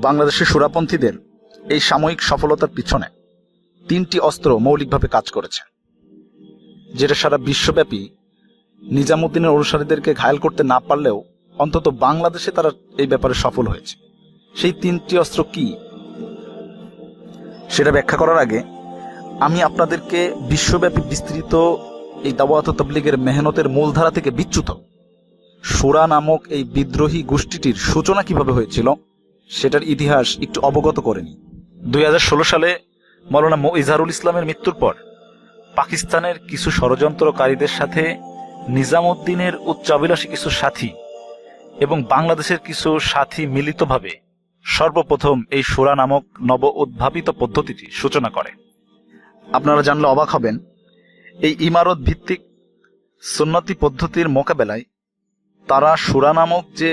বাংলাদেশের সুরাপন্থীদের এই সাময়িক সফলতার পিছনে তিনটি অস্ত্র মৌলিকভাবে কাজ করেছে, যেটা সারা বিশ্বব্যাপী নিজামুদ্দিনের অনুসারীদেরকে ঘায়েল করতে না পারলেও অন্তত বাংলাদেশে তারা এই ব্যাপারে সফল হয়েছে। সেই তিনটি অস্ত্র কি, সেটা ব্যাখ্যা করার আগে আমি আপনাদেরকে বিশ্বব্যাপী বিস্তৃত এই দাওয়াত ও তাবলীগের মেহনতের মূলধারা থেকে বিচ্যুত শূরা নামক এই বিদ্রোহী গোষ্ঠীটির সূচনা কিভাবে হয়েছিল সেটার ইতিহাস একটু অবগত করে নিই। 2016 সালে মৌলানা ইজহারুল ইসলামের মৃত্যুর পর পাকিস্তানের কিছু ষড়যন্ত্রকারীদের সাথে নিজামুদ্দিনের উচ্চাভিলাষী কিছু সাথী এবং বাংলাদেশের কিছু সাথী মিলিতভাবে সর্বপ্রথম এই শূরা নামক নব উদ্ভাবিত পদ্ধতিটি সূচনা করে। আপনারা জানলে অবাক হবেন, এই ইমারত ভিত্তিক সুন্নতি পদ্ধতির মোকাবেলায় তারা শূরা নামক যে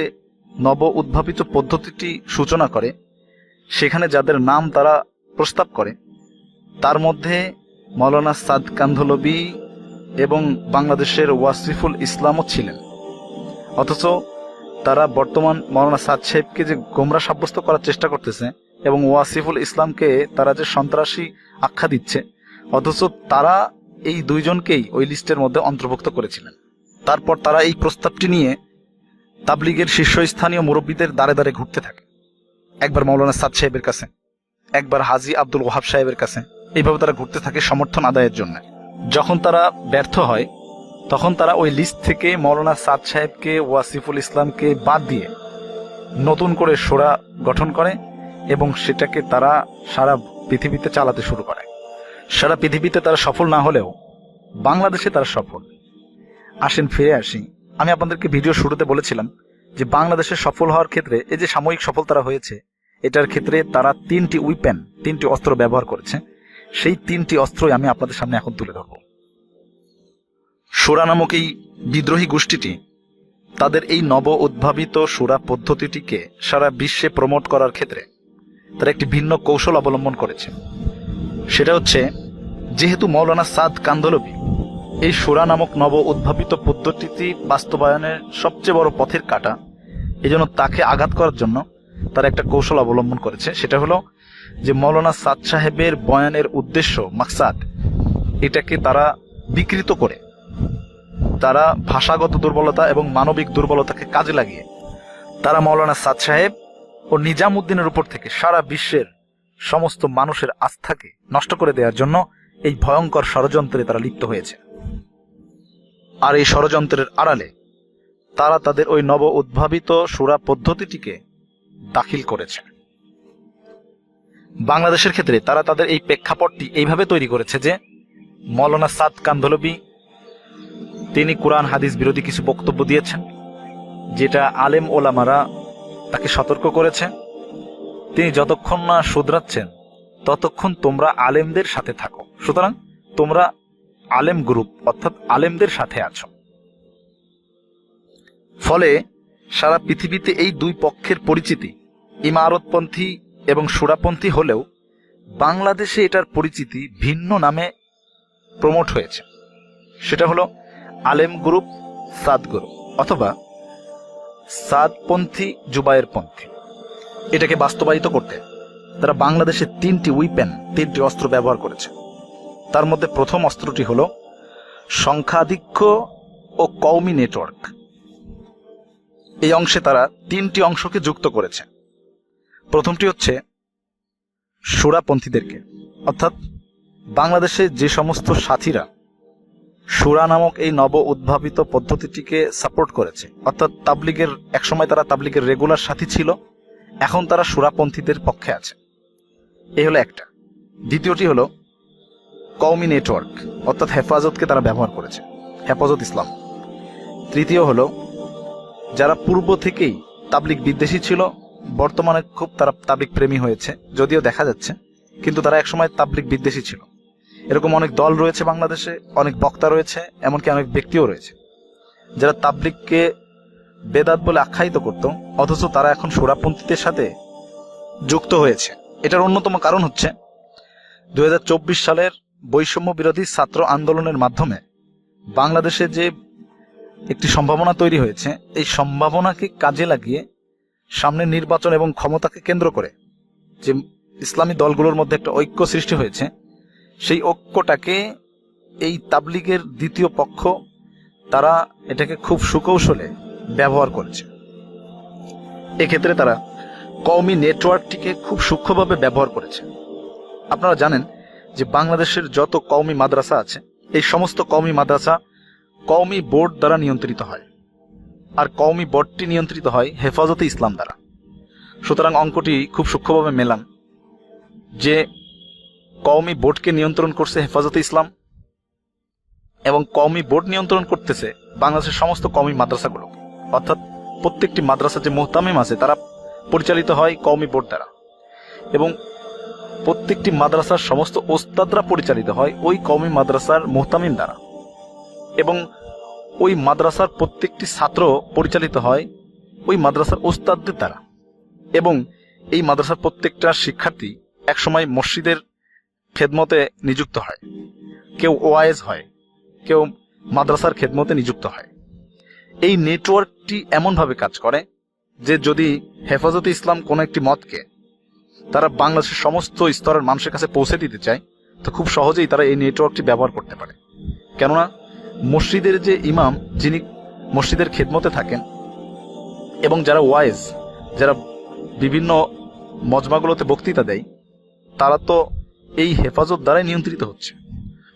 নব উদ্ভাবিত পদ্ধতিটি সূচনা করে, সেখানে যাদের নাম তারা প্রস্তাব করে তার মধ্যে মৌলানা সাদ কান্ধলবি এবং বাংলাদেশের ওয়াসিফুল ইসলামও ছিলেন। অথচ তারা বর্তমান মৌলানা সাদ সাহেবকে যে গোমরা সাব্যস্ত করার চেষ্টা করতেছে এবং ওয়াসিফুল ইসলামকে তারা যে সন্ত্রাসী আখ্যা দিচ্ছে, অথচ তারা এই দুইজনকেই ওই লিস্টের মধ্যে অন্তর্ভুক্ত করেছিলেন। তারপর তারা এই প্রস্তাবটি নিয়ে তাবলীগের শীর্ষস্থানীয় মুরব্বীদের দ্বারে দ্বারে ঘুরতে থাকে, একবার মৌলানা সাদ সাহেবের কাছে, একবার হাজী আব্দুল ওয়াহাব সাহেবের কাছে। এইভাবে তারা ঘুরতে থাকে সমর্থন আদায়ের জন্য। যখন তারা ব্যর্থ হয় তখন তারা ওই লিস্ট থেকে মৌলানা সাদ সাহেবকে, ওয়াসিফুল ইসলামকে বাদ দিয়ে নতুন করে শূরা গঠন করে এবং সেটাকে তারা সারা পৃথিবীতে চালাতে শুরু করে। সারা পৃথিবীতে তারা সফল না হলেও বাংলাদেশে তারা সফল। আসেন ফিরে আসি। আমি আপনাদেরকে ভিডিও শুরুতে বলেছিলাম যে বাংলাদেশে সফল হওয়ার ক্ষেত্রে এই যে সাময়িক সফলতা হয়েছে, এটার ক্ষেত্রে তারা তিনটি অস্ত্র ব্যবহার করেছে। সেই তিনটি অস্ত্রই আমি আপনাদের সামনে এখন তুলে ধরব। শূরা নামক এই বিদ্রোহী গোষ্ঠীটি তাদের এই নব উদ্ভাবিত শূরা পদ্ধতিটিকে সারা বিশ্বে প্রমোট করার ক্ষেত্রে তারা একটি ভিন্ন কৌশল অবলম্বন করেছে। সেটা হচ্ছে, যেহেতু মৌলানা সাদ কান্ধলবি এই শূরা নামক নব উদ্ভাবিত পদ্ধতিটি বাস্তবায়নের সবচেয়ে বড় পথের কাঁটা, এজন্য তাকে আঘাত করার জন্য তারা একটা কৌশল অবলম্বন করেছে। সেটা হলো যে মৌলানা সাদ সাহেবের বয়ানের উদ্দেশ্য, মাকসাদ, এটাকে তারা বিকৃত করে তারা ভাষাগত দুর্বলতা এবং মানবিক দুর্বলতাকে কাজে লাগিয়ে তারা মৌলানা সাদ সাহেব ও নিজামুদ্দিনের উপর থেকে সারা বিশ্বের সমস্ত মানুষের আস্থাকে নষ্ট করে দেওয়ার জন্য এই ভয়ঙ্কর ষড়যন্ত্রে তারা লিপ্ত হয়েছে। আর এই ষড়যন্ত্রের আড়ালে তারা তাদের ওই নব উদ্ভাবিত শূরা পদ্ধতিটিকে দাখিল করেছে। বাংলাদেশের ক্ষেত্রে তারা তাদের এই প্রেক্ষাপটটি এইভাবে তৈরি করেছে যে মৌলানা সাদ কান্ধলবি তিনি কোরআন হাদিস বিরোধী কিছু বক্তব্য দিয়েছেন, যেটা আলেম ওলামারা তাকে সতর্ক করেছে। তিনি যতক্ষণ না শুধরাচ্ছেন ততক্ষণ তোমরা আলেমদের সাথে থাকো, সুতরাং তোমরা আলেম গ্রুপ অর্থাৎ আলেমদের সাথে আছো। ফলে সারা পৃথিবীতে এই দুই পক্ষের পরিচিতি ইমারতপন্থী এবং শূরাপন্থী হলেও বাংলাদেশে এটার পরিচিতি ভিন্ন নামে প্রমোট হয়েছে। সেটা হলো আলেম গ্রুপ, সাদ গ্রুপ অথবা সাদপন্থী, জুবায়ের পন্থী। এটাকে বাস্তবায়িত করতে তারা বাংলাদেশে তিনটি অস্ত্র ব্যবহার করেছে। তার মধ্যে প্রথম অস্ত্রটি হলো সংখ্যাধিক্য ও কওমি নেটওয়ার্ক। এই অংশে তারা তিনটি অংশকে যুক্ত করেছে। প্রথমটি হচ্ছে শূরাপন্থীদেরকে, অর্থাৎ বাংলাদেশে যে সমস্ত সাথীরা শূরা নামক এই নব উদ্ভাবিত পদ্ধতিটিকে সাপোর্ট করেছে, অর্থাৎ তাবলীগের একসময় তারা তাবলীগের রেগুলার সাথী ছিল, এখন তারা শূরাপন্থীদের পক্ষে আছে। এই হলো একটা। দ্বিতীয়টি হলো কওমি নেটওয়ার্ক, অর্থাৎ হেফাজতকে তারা ব্যবহার করেছে, হেফাজত ইসলাম। তৃতীয় হলো যারা পূর্ব থেকেই তাবলীগ বিদ্বেষী ছিল, বর্তমানে খুব তারা তাবলীগ প্রেমী হয়েছে, যদিও দেখা যাচ্ছে, কিন্তু তারা একসময় তাবলীগ বিদ্বেষী ছিল। এরকম অনেক দল রয়েছে বাংলাদেশে, অনেক বক্তা রয়েছে, এমনকি অনেক ব্যক্তিও রয়েছে যারা তাবলীগকে বেদাত বলে আখ্যায়িত করত, অথচ তারা এখন শূরাপন্থীদের সাথে যুক্ত হয়েছে। এটার অন্যতম কারণ হচ্ছে 2024 সালের বৈষম্য বিরোধী ছাত্র আন্দোলনের মাধ্যমে বাংলাদেশে যে একটি সম্ভাবনা তৈরি হয়েছে, এই সম্ভাবনাকে কাজে লাগিয়ে সামনের নির্বাচন এবং ক্ষমতাকে কেন্দ্র করে যে ইসলামী দলগুলোর মধ্যে একটা ঐক্য সৃষ্টি হয়েছে, সেই ঐক্যটাকে এই তাবলিগের দ্বিতীয় পক্ষ তারা এটাকে খুব সুকৌশলে ব্যবহার করেছে। এক্ষেত্রে তারা কওমি নেটওয়ার্কটিকে খুব সূক্ষ্মভাবে ব্যবহার করেছে। আপনারা জানেন যে বাংলাদেশের যত কওমি মাদ্রাসা আছে, এই সমস্ত কওমি মাদ্রাসা কওমি বোর্ড দ্বারা নিয়ন্ত্রিত হয়, আর কওমি বোর্ডটি নিয়ন্ত্রিত হয় হেফাজতে ইসলাম দ্বারা। সুতরাং অঙ্কটি খুব সূক্ষ্মভাবে মেলান যে কওমি বোর্ডকে নিয়ন্ত্রণ করছে হেফাজতে ইসলাম এবং কওমি বোর্ড নিয়ন্ত্রণ করতেছে বাংলাদেশের সমস্ত কওমি মাদ্রাসাগুলো, অর্থাৎ প্রত্যেকটি মাদ্রাসা যে মুহতামিম আছে তারা পরিচালিত হয় কওমি বোর্ড দ্বারা, এবং প্রত্যেকটি মাদ্রাসার সমস্ত ওস্তাদরা পরিচালিত হয় ওই কওমি মাদ্রাসার মুহতামিম দ্বারা, এবং ওই মাদ্রাসার প্রত্যেকটি ছাত্র পরিচালিত হয় ওই মাদ্রাসার ওস্তাদদের দ্বারা, এবং এই মাদ্রাসার প্রত্যেকটা শিক্ষার্থী একসময় মসজিদের খেদমতে নিযুক্ত হয়, কেউ ওয়াইজ হয়, কেউ মাদ্রাসার খেদমতে নিযুক্ত হয়। এই নেটওয়ার্কটি এমনভাবে কাজ করে যে যদি হেফাজতে ইসলাম কোনো একটি মতকে তারা বাংলাদেশের সমস্ত স্তরের মানুষের কাছে পৌঁছে দিতে চায়, তো খুব সহজেই তারা এই নেটওয়ার্কটি ব্যবহার করতে পারে। কেননা মসজিদের যে ইমাম, যিনি মসজিদের খেদমতে থাকেন, এবং যারা ওয়াইজ, যারা বিভিন্ন মজমাগুলোতে বক্তৃতা দেয়, তারা তো এই হেফাজত দ্বারাই নিয়ন্ত্রিত হচ্ছে।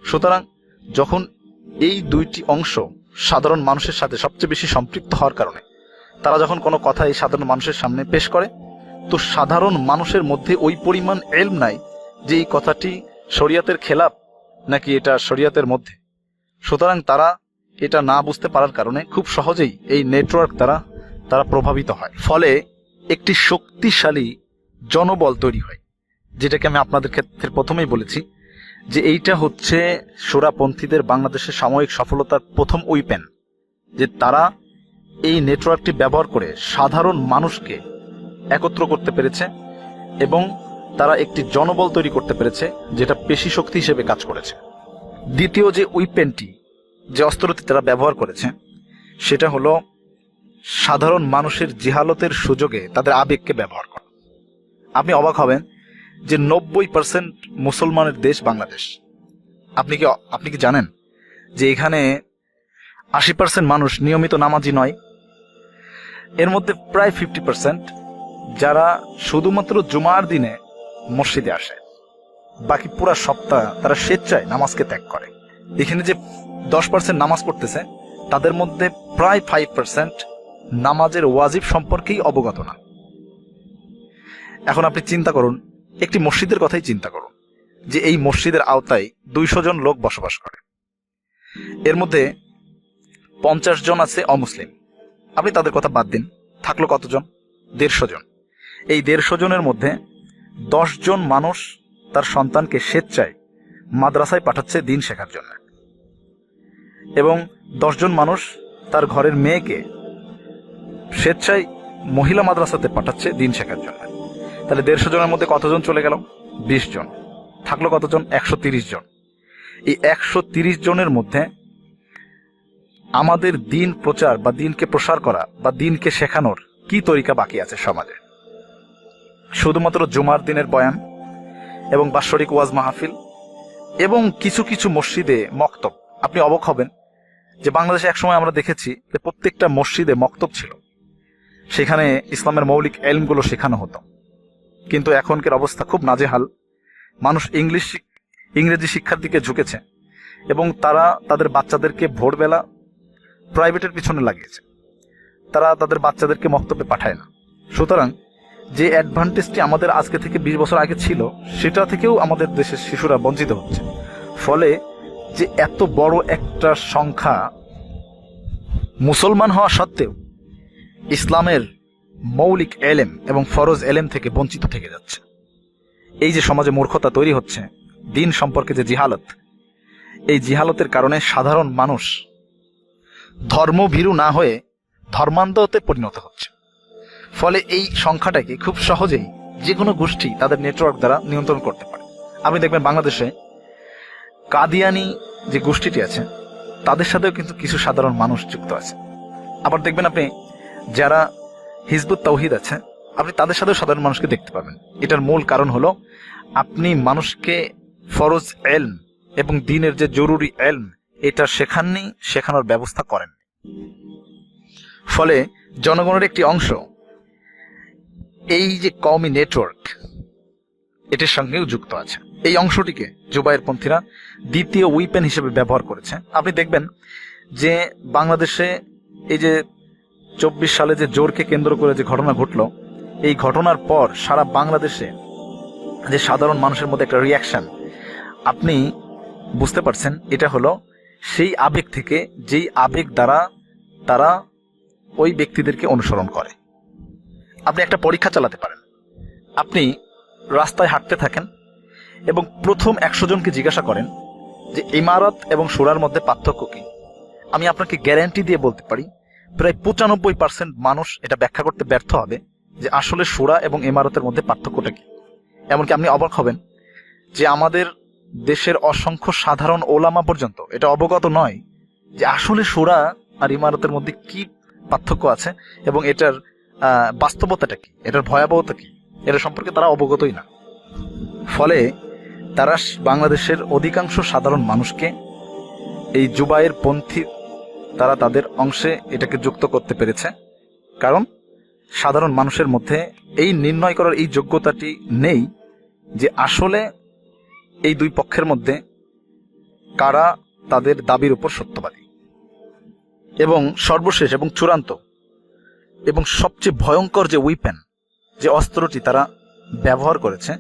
সুতরাং যখন এই দুইটি অংশ সাধারণ মানুষের সাথে সবচেয়ে বেশি সম্পৃক্ত হওয়ার কারণে তারা যখন কোনো কথা এই সাধারণ মানুষের সামনে পেশ করে, তো সাধারণ মানুষের মধ্যে ওই পরিমাণ ইলম নাই যে এই কথাটি শরিয়াতের খেলাফ নাকি এটা শরিয়াতের মধ্যে। সুতরাং তারা এটা না বুঝতে পারার কারণে খুব সহজেই এই নেটওয়ার্ক দ্বারা তারা প্রভাবিত হয়, ফলে একটি শক্তিশালী জনবল তৈরি হয়, যেটাকে আমি আপনাদের ক্ষেত্রে প্রথমেই বলেছি যে এইটা হচ্ছে শোরাপন্থীদের বাংলাদেশের সাময়িক সফলতার প্রথম উইপেন, যে তারা এই নেটওয়ার্কটি ব্যবহার করে সাধারণ মানুষকে একত্র করতে পেরেছে এবং তারা একটি জনবল তৈরি করতে পেরেছে যেটা পেশি শক্তি হিসেবে কাজ করেছে। দ্বিতীয় যে উইপেনটি, যে অস্ত্রটি তারা ব্যবহার করেছে, সেটা হলো সাধারণ মানুষের জিহালতের সুযোগে তাদের আবেগকে ব্যবহার করা। আপনি অবাক হবেন যে 90% মুসলমানের দেশ বাংলাদেশ। আপনি কি জানেন যে এখানে 80% মানুষ নিয়মিত নামাজি নয়? এর মধ্যে প্রায় 50% যারা শুধুমাত্র জুমার দিনে মসজিদে আসে, বাকি পুরা সপ্তাহ তারা স্বেচ্ছায় নামাজকে ত্যাগ করে। এখানে যে 10% নামাজ পড়তেছে তাদের মধ্যে প্রায় 5% নামাজের ওয়াজিব সম্পর্কেই অবগত না। এখন আপনি চিন্তা করুন, একটি মসজিদের কথাই চিন্তা করুন যে এই মসজিদের আওতায় 200 জন লোক বসবাস করে, এর মধ্যে 50 জন আছে অমুসলিম। আপনি তাদের কথা বাদ দিন, থাকলো কতজন? 150 জন। এই 150 জনের মধ্যে 10 জন মানুষ তার সন্তানকে স্বেচ্ছায় মাদ্রাসায় পাঠাচ্ছে দিন শেখার জন্য, এবং 10 জন মানুষ তার ঘরের মেয়েকে স্বেচ্ছায় মহিলা মাদ্রাসাতে পাঠাচ্ছে দিন শেখার জন্য। তাহলে 150 জনের মধ্যে কতজন চলে গেল? 20 জন। থাকলো কতজন? 130 জন। এই 130 জনের মধ্যে আমাদের দিন প্রচার বা দিনকে প্রসার করা বা দিনকে শেখানোর কি তরিকা বাকি আছে সমাজে? শুধুমাত্র জুমার দিনের বয়ান এবং বাৎসরিক ওয়াজ মাহফিল এবং কিছু কিছু মসজিদে মক্তব। আপনি অবাক হবেন যে বাংলাদেশে একসময় আমরা দেখেছি যে প্রত্যেকটা মসজিদে মক্তব ছিল, সেখানে ইসলামের মৌলিক ইলমগুলো শেখানো হতো। কিন্তু এখনকার অবস্থা খুব নাজেহাল। মানুষ ইংরেজি শিক্ষার দিকে ঝুঁকেছে এবং তারা তাদের বাচ্চাদেরকে ভোরবেলা প্রাইভেটের পিছনে লাগিয়েছে, তারা তাদের বাচ্চাদেরকে মক্তবে পাঠায় না। সুতরাং যে অ্যাডভান্টেজটি আমাদের আজকে থেকে 20 বছর আগে ছিল, সেটা থেকেও আমাদের দেশের শিশুরা বঞ্চিত হচ্ছে। ফলে যে এত বড় একটা সংখ্যা মুসলমান হওয়া সত্ত্বেও ইসলামের মৌলিক এলেম এবং ফরজ এলেম থেকে বঞ্চিত থেকে যাচ্ছে। এই যে সমাজে মূর্খতা তৈরি হচ্ছে, দিন সম্পর্কে যে জিহালত, এই জিহালতের কারণে সাধারণ মানুষ ধর্মভীরু না হয়ে ধর্মান্ধতে পরিণত হচ্ছে। ফলে এই সংখ্যাটাকে খুব সহজেই যে কোনো গোষ্ঠী তাদের নেটওয়ার্ক দ্বারা নিয়ন্ত্রণ করতে পারে। আপনি দেখবেন বাংলাদেশে কাদিয়ানি যে গোষ্ঠীটি আছে তাদের সাথেও কিন্তু কিছু সাধারণ মানুষ যুক্ত আছে। আবার দেখবেন আপনি যারা হিজবুত তাওহীদ আছে, আপনি তাদের সাথেও সাধারণ মানুষকে দেখতে পাবেন। এটার মূল কারণ হলো আপনি মানুষকে ফরজ এলম এবং দ্বীনের যে জরুরি এলম এটা শেখাননি, শেখানোর ব্যবস্থা করেন। ফলে জনগণের একটি অংশ এই যে কওমি নেটওয়ার্ক এটির সঙ্গেও যুক্ত আছে। এই অংশটিকে জুবায়ের পন্থীরা দ্বিতীয় উইপেন হিসেবে ব্যবহার করেছে। আপনি দেখবেন যে বাংলাদেশে এই যে 24 সালে যে জোরকে কেন্দ্র করে যে ঘটনা ঘটলো, এই ঘটনার পর সারা বাংলাদেশে যে সাধারণ মানুষের মধ্যে একটা রিয়াকশন, আপনি বুঝতে পারছেন এটা হলো সেই আবেগ থেকে, যেই আবেগ দ্বারা তারা ওই ব্যক্তিদেরকে অনুসরণ করে। আপনি একটা পরীক্ষা চালাতে পারেন। আপনি রাস্তায় হাঁটতে থাকেন এবং প্রথম 100 জনকে জিজ্ঞাসা করেন যে ইমারত এবং সূরার মধ্যে পার্থক্য কি। আমি আপনাকে গ্যারান্টি দিয়ে বলতে পারি প্রায় 95% মানুষ এটা ব্যাখ্যা করতে ব্যর্থ হবে যে আসলে সূরা এবং ইমারতের মধ্যে পার্থক্যটা কি। এমনকি আপনি অবাক হবেন যে আমাদের দেশের অসংখ্য সাধারণ ওলামা পর্যন্ত এটা অবগত নয় যে আসলে সূরা আর ইমারতের মধ্যে কি পার্থক্য আছে এবং এটার বাস্তবতাটা কি, এটার ভয়াবহতা কি, এটা সম্পর্কে তারা অবগতই না। ফলে তারা বাংলাদেশের অধিকাংশ সাধারণ মানুষকে এই জুবায়ের পন্থী তারা তাদের অংশে এটাকে যুক্ত করতে পেরেছে, কারণ সাধারণ মানুষের মধ্যে এই নির্ণয় করার এই যোগ্যতাটি নেই যে আসলে এই দুই পক্ষের মধ্যে কারা তাদের দাবির উপর সত্যবাদী। এবং সর্বশেষ এবং চূড়ান্ত এবং সবচেয়ে ভয়ঙ্কর যে উইপেন, যে অস্ত্রটি তারা ব্যবহার করেছে,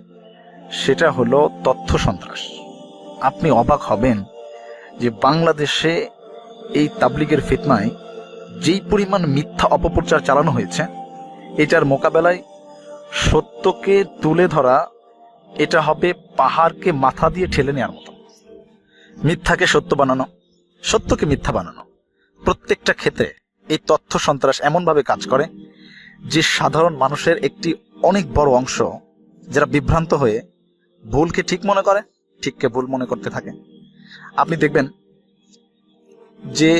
সেটা হলো তথ্য সন্ত্রাস। আপনি অবাক হবেন যে বাংলাদেশে এই তাবলিগের ফিতনায় যেই পরিমাণ মিথ্যা অপপ্রচার চালানো হয়েছে, এটার মোকাবেলায় সত্যকে তুলে ধরা এটা হবে পাহাড়কে মাথা দিয়ে ঠেলে নেওয়ার মতো। মিথ্যাকে সত্য বানানো, সত্যকে মিথ্যা বানানো, প্রত্যেকটা ক্ষেত্রে এই তথ্য সন্ত্রাস এমনভাবে কাজ করে যে সাধারণ মানুষের একটি অনেক বড় অংশ যারা বিভ্রান্ত হয়ে ভুলকে ঠিক মনে করে, ঠিককে ভুল মনে করতে থাকে। আপনি দেখবেন যে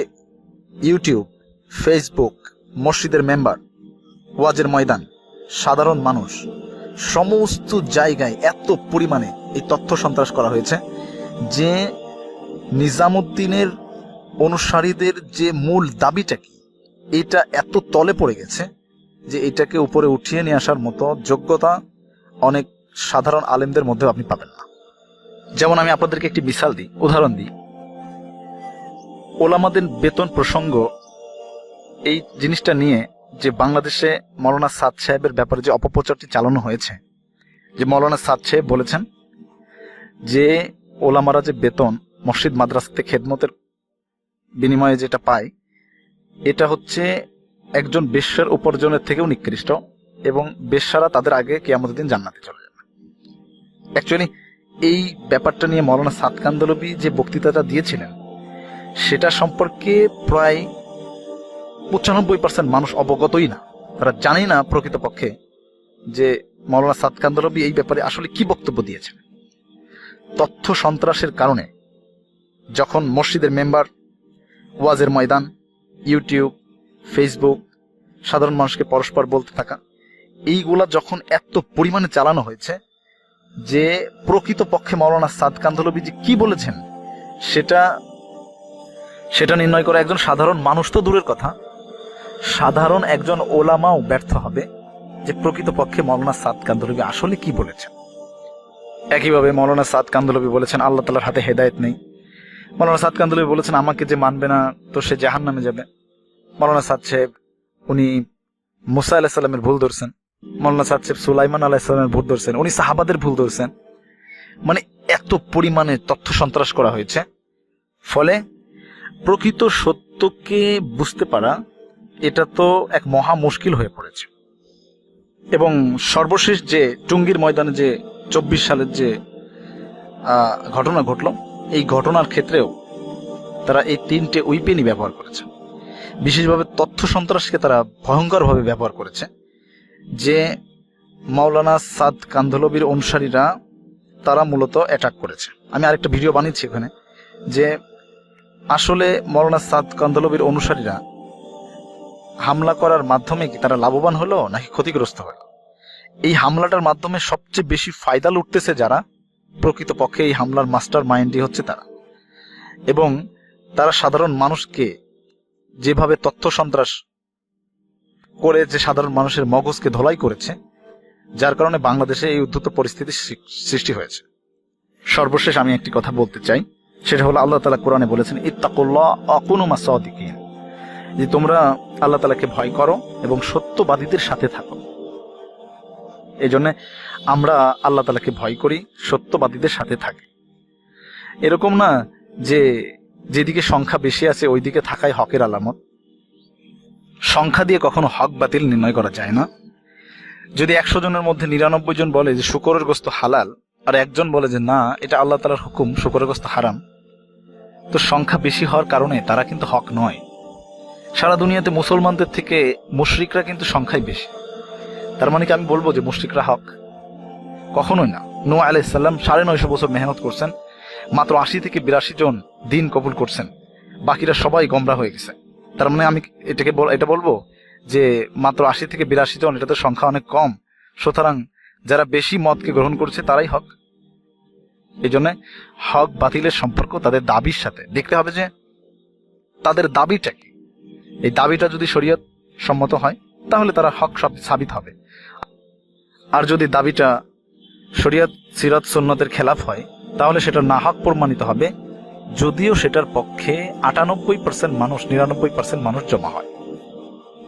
ইউটিউব, ফেসবুক, মসজিদের মেম্বার, ওয়াজের ময়দান, সাধারণ মানুষ, সমস্ত জায়গায় এত পরিমাণে এই তথ্য সন্ত্রাস করা হয়েছে যে নিজামুদ্দিনের অনুসারীদের যে মূল দাবিটা কি, এটা এত তলে পড়ে গেছে যে এটাকে উপরে উঠিয়ে নিয়ে আসার মতো যোগ্যতা অনেক সাধারণ আলেমদের মধ্যেও আপনি পাবেন না। যেমন আমি আপনাদেরকে একটি মিসাল দিই, উদাহরণ দিই। ওলামাদের বেতন প্রসঙ্গ, এই জিনিসটা নিয়ে যে বাংলাদেশে মৌলানা সাদ সাহেবের ব্যাপারে যে অপপ্রচারটি চালানো হয়েছে, যে মৌলানা সাদ সাহেব বলেছেন যে ওলামারা যে বেতন মসজিদ মাদ্রাসাতে খেদমতের বিনিময়ে যেটা পায়, এটা হচ্ছে একজন বেশ্যার উপার্জনের থেকেও নিকৃষ্ট এবং বেশ্যারা তাদের আগে কিয়ামতের দিন জান্নাতে চলে যাবে। অ্যাকচুয়ালি এই ব্যাপারটা নিয়ে মৌলানা সাদ কান্দলবি যে বক্তৃতাটা দিয়েছিলেন, সেটা সম্পর্কে প্রায় 95% মানুষ অবগতই না। তারা জানে না প্রকৃতপক্ষে যে মৌলানা সাদ কান্দলবি এই ব্যাপারে আসলে কি বক্তব্য দিয়েছেন। তথ্য সন্ত্রাসের কারণে যখন মসজিদের মেম্বার, ওয়াজের ময়দান, ইউটিউব, ফেসবুক, সাধারণ মানুষকে পরস্পর বলতে থাকা, এইগুলা যখন এত পরিমাণে চালানো হয়েছে যে প্রকৃতপক্ষে মৌলানা সাদ কান্দলবি যে কি বলেছেন সেটা নির্ণয় করা একজন সাধারণ মানুষ তো দূরের কথা, সাধারণ একজন ওলামাও ব্যর্থ হবে যে প্রকৃতপক্ষে মৌলানা সাদ কান্দলবি আসলে কি বলেছেন। একইভাবে মৌলানা সাদ কান্দলবি বলেছেন আল্লাহ তাআলার হাতে হেদায়েত নেই। মৌলানা সাদ কান্দলবি বলেছেন আমাকে যে মানবে না তো সে জাহান্নামে যাবে। মৌলানা সাদ সাহেব উনি মুসা আলাইহিস সালামের ভুল ধরছেন, মৌলানা সাদ সাহেব সুলাইমান আলাইহিস সালামের ভুল ধরছেন, উনি সাহাবাদের ভুল ধরছেন। মানে এত পরিমাণে তথ্য সন্ত্রাস করা হয়েছে, ফলে প্রকৃত সত্যকে বুঝতে পারা এটা তো এক মহা মুশকিল হয়ে পড়েছে। এবং সর্বশেষ যে টুঙ্গির ময়দানে যে 24 সালের যে ঘটনা ঘটল, এই ঘটনার ক্ষেত্রেও তারা এই 3টে উইপেনই ব্যবহার করেছে। বিশেষভাবে তথ্য সন্ত্রাসকে তারা ভয়ঙ্করভাবে ব্যবহার করেছে যে মাওলানা সাদ কান্দলবির অনুসারীরা তারা মূলত অ্যাটাক করেছে। আমি আরেকটা ভিডিও বানিয়েছি এখানে যে আসলে মাওলানা সাদ কান্দলবির অনুসারীরা হামলা করার মাধ্যমে কি তারা লাভবান হলো নাকি ক্ষতিগ্রস্ত হলো? এই হামলাটার মাধ্যমে সবচেয়ে বেশি ফায়দা লুটতেছে যারা, প্রকৃতপক্ষে এই হামলার মাস্টার মাইন্ডই হচ্ছে তারা। এবং তারা সাধারণ মানুষকে যেভাবে তথ্য সন্ত্রাস করে যে সাধারণ মানুষের মগজকে ধোলাই করেছে, যার কারণে বাংলাদেশে এই উদ্ধত পরিস্থিতির সৃষ্টি হয়েছে। সর্বশেষ আমি একটি কথা বলতে চাই, সেটা হলো আল্লাহ তাআলা কোরআনে বলেছেন ইত্তাকুল্লাহ ওয়া কুনু মাস সাদিকিন, যে তোমরা আল্লাহ তাআলাকে ভয় করো এবং সত্যবাদীদের সাথে থাকো। এই জন্য আমরা আল্লাহ তাআলাকে ভয় করি, সত্যবাদীদের সাথে থাকি। এরকম না যে যেদিকে সংখ্যা বেশি আছে ওই দিকে থাকাই হকের আলামত। সংখ্যা দিয়ে কখনো হক বাতিল নির্ণয় করা যায় না। যদি 100 জনের মধ্যে 99 জন বলে যে শুকরের গোশত হালাল, আর একজন বলে যে না এটা আল্লাহ তাআলার হুকুম, শুকরের গোশত হারাম, তো সংখ্যা বেশি হওয়ার কারণে তারা কিন্তু হক নয়। সারা দুনিয়াতে মুসলমানদের থেকে মুশরিকরা কিন্তু সংখ্যায় বেশি। তার মানে কি আমি বলবো যে মুশরিকরা হক? কখনোই না। নূহ আলাইহিস সালাম 950 বছর মেহনত করছেন, মাত্র 80 থেকে 82 জন দিন কবুল করছেন, বাকিরা সবাই গোমরা হয়ে গেছে। তার মানে আমি এটা বলবো যে মাত্র 80 থেকে 82 জন, এটা তো সংখ্যা অনেক কম, সুতরাং যারা বেশি মতকে গ্রহণ করছে তারাই হক। এই জন্য হক বাতিলের সম্পর্ক তাদের দাবির সাথে দেখতে হবে, যে তাদের দাবিটা কি। এই দাবিটা যদি শরীয়ত সম্মত হয় তাহলে তারা হক সাবিত হবে, আর যদি দাবিটা শরীয়ত সিরাত সুন্নতের খেলাফ হয় তাহলে সেটা না হক প্রমাণিত হবে, যদিও সেটার পক্ষে 98% মানুষ 99% মানুষ জমা হয়।